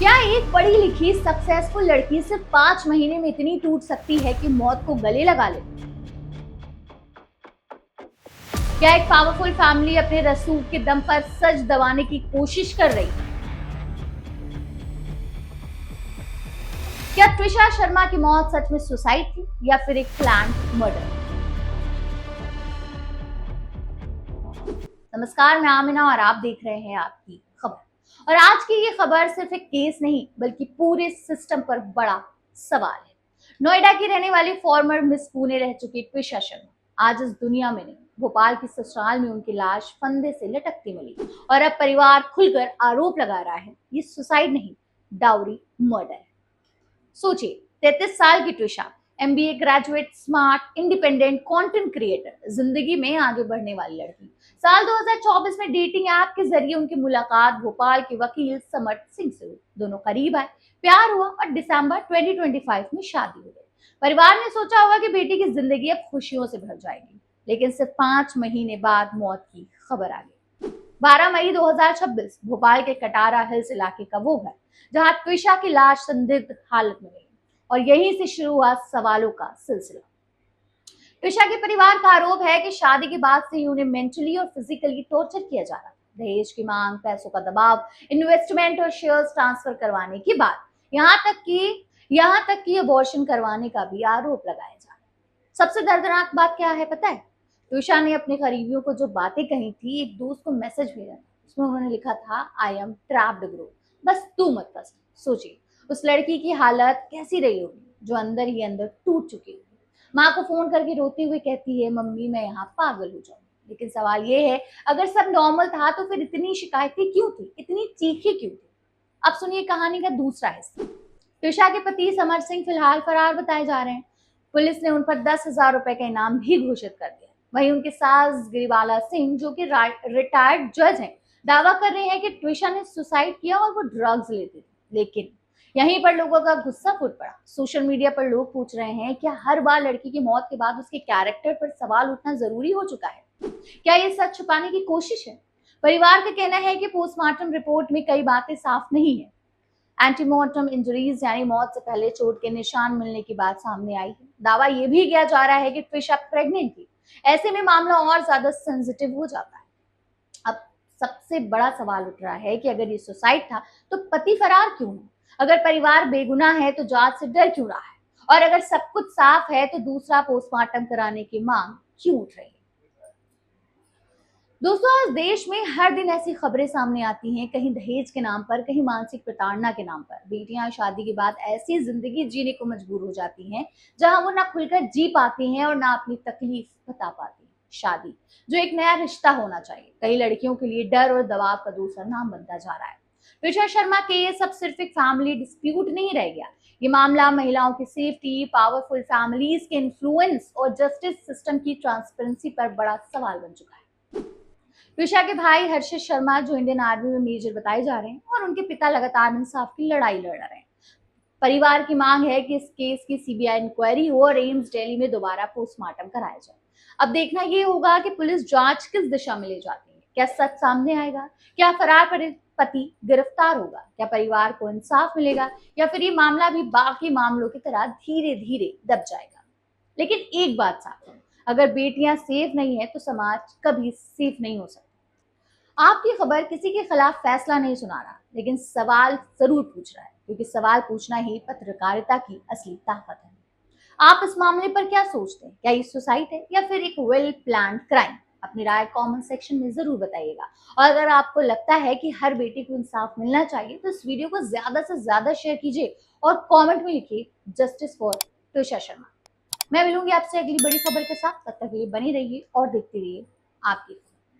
क्या एक पढ़ी लिखी सक्सेसफुल लड़की सिर्फ 5 महीने में इतनी टूट सकती है कि मौत को गले लगा ले? क्या एक पावरफुल फैमिली अपने रसूख के दम पर सच दबाने की कोशिश कर रही है? क्या त्रिशा शर्मा की मौत सच में सुसाइड थी या फिर एक प्लान मर्डर? नमस्कार, मैं आमिना और आप देख रहे हैं आपकी खबर। और आज की ये खबर सिर्फ एक केस नहीं बल्कि पूरे सिस्टम पर बड़ा सवाल है। नोएडा की रहने वाली फॉर्मर मिस पुणे रह चुकी त्रिशा शर्मा आज इस दुनिया में नहीं, भोपाल की ससुराल में उनकी लाश फंदे से लटकती मिली और अब परिवार खुलकर आरोप लगा रहा है ये सुसाइड नहीं, डाउरी मर्डर है। सोचिए, 33 साल की Trisha, MBA graduate, smart, independent, content creator, जिंदगी में आगे बढ़ने वाली लड़की। साल 2024 में डेटिंग ऐप के जरिए उनकी मुलाकात भोपाल के वकील समर्थ सिंह से हुई। दोनों करीब आए, प्यार हुआ और दिसंबर 2025 में शादी हो गई। परिवार ने सोचा होगा कि बेटी की जिंदगी अब खुशियों से भर जाएगी, लेकिन सिर्फ 5 महीने बाद मौत की खबर आ गई। 12 मई 2026 भोपाल के कटारा हिल्स इलाके का वो घर जहां त्विषा की लाश संदिग्ध हालत में मिली और यहीं से शुरू हुआ सवालों का सिलसिला। त्विषा के परिवार का आरोप है कि शादी के बाद से ही उन्हें मेंटली और फिजिकली टॉर्चर किया जा रहा था। दहेज की मांग, पैसों का दबाव, इन्वेस्टमेंट और शेयर्स ट्रांसफर करवाने की बात, यहाँ तक कि अबॉर्शन करवाने का भी आरोप लगाया जा रहा है। सबसे दर्दनाक बात क्या है पता है? त्विषा ने अपने करीबियों को जो बातें कही थी, एक दोस्त को मैसेज भेजा था, उसमें उन्होंने लिखा था, आई एम ट्रैप्ड ब्रो, बस तू मत फंस। सोचिए उस लड़की की हालत कैसी रही होगी जो अंदर ही अंदर टूट चुकी होगी। माँ को फोन करके रोते हुए कहती है, मम्मी मैं यहाँ पागल हो जाऊंगी। लेकिन सवाल ये है, अगर सब नॉर्मल था तो फिर इतनी शिकायतें क्यों थी, इतनी चीखें क्यों थी? अब सुनिए कहानी का दूसरा हिस्सा। त्रिशा के पति समर सिंह फिलहाल फरार बताए जा रहे हैं। पुलिस ने उन पर 10,000 रुपए का इनाम भी घोषित कर दिया। वहीं उनके सास गिरिबाला सिंह, जो कि रिटायर्ड जज हैं, दावा कर रहे हैं कि त्रिशा ने सुसाइड किया और वो ड्रग्स लेती थी। लेकिन यहीं पर लोगों का गुस्सा फूट पड़ा। सोशल मीडिया पर लोग पूछ रहे हैं, क्या हर बार लड़की की मौत के बाद उसके कैरेक्टर पर सवाल उठना जरूरी हो चुका है? क्या ये सच छुपाने की कोशिश है? परिवार का कहना है कि पोस्टमार्टम रिपोर्ट में कई बातें साफ नहीं है। एंटीमोर्टम इंजरीज यानी मौत से पहले चोट के निशान मिलने की बात सामने आई है। दावा यह भी किया जा रहा है कि त्रिशा प्रेग्नेंट थी। ऐसे में मामला और ज्यादा सेंसिटिव हो जाता है। अब सबसे बड़ा सवाल उठ रहा है कि अगर ये सुसाइड था तो पति फरार क्यों है? अगर परिवार बेगुनाह है तो जांच से डर क्यों रहा है? और अगर सब कुछ साफ है तो दूसरा पोस्टमार्टम कराने की मांग क्यों उठ रही है? दोस्तों, आज देश में हर दिन ऐसी खबरें सामने आती हैं, कहीं दहेज के नाम पर, कहीं मानसिक प्रताड़ना के नाम पर। बेटियां शादी के बाद ऐसी जिंदगी जीने को मजबूर हो जाती हैं जहां वो ना खुलकर जी पाती हैं और ना अपनी तकलीफ बता पाती हैं। शादी जो एक नया रिश्ता होना चाहिए, कई लड़कियों के लिए डर और दबाव का दूसरा नाम बनता जा रहा है। त्रिशा शर्मा केस अब सिर्फ एक फैमिली डिस्प्यूट नहीं रह गया। ये मामला महिलाओं की सेफ्टी, पावरफुल फैमिलीज के इन्फ्लुएंस और जस्टिस सिस्टम की ट्रांसपेरेंसी पर बड़ा सवाल बन चुका है। त्रिशा के भाई हर्षित शर्मा, जो इंडियन आर्मी में मेजर बताए जा रहे हैं, और उनके पिता लगातार इंसाफ की लड़ाई लड़ रहे हैं। परिवार की मांग है कि इस केस की सीबीआई इंक्वायरी हो और एम्स दिल्ली में दोबारा पोस्टमार्टम कराया जाए। अब देखना ये होगा कि पुलिस जांच किस दिशा में ले जाती है। क्या सच सामने आएगा? क्या फरार पति गिरफ्तार होगा? क्या परिवार को इंसाफ मिलेगा या फिर ये मामला भी बाकी मामलों की तरह धीरे धीरे दब जाएगा? लेकिन एक बात साफ है, अगर बेटियां सेफ नहीं है तो समाज कभी सेफ नहीं हो सकता। आपकी खबर किसी के खिलाफ फैसला नहीं सुना रहा, लेकिन सवाल जरूर पूछ रहा है, क्योंकि सवाल पूछना ही पत्रकारिता की असली ताकत है। आप इस मामले पर क्या सोचते हैं? क्या ये सुसाइड है या फिर एक वेल प्लान्ड क्राइम? अपनी राय कमेंट सेक्शन में जरूर बताइएगा। और अगर आपको लगता है कि हर बेटी को इंसाफ मिलना चाहिए तो इस वीडियो को ज्यादा से ज्यादा शेयर कीजिए और कमेंट में लिखिए, जस्टिस फॉर त्रिशा शर्मा। मैं मिलूंगी आपसे अगली बड़ी खबर के साथ। तब तक के लिए बनी रहिए और देखते रहिए आपकी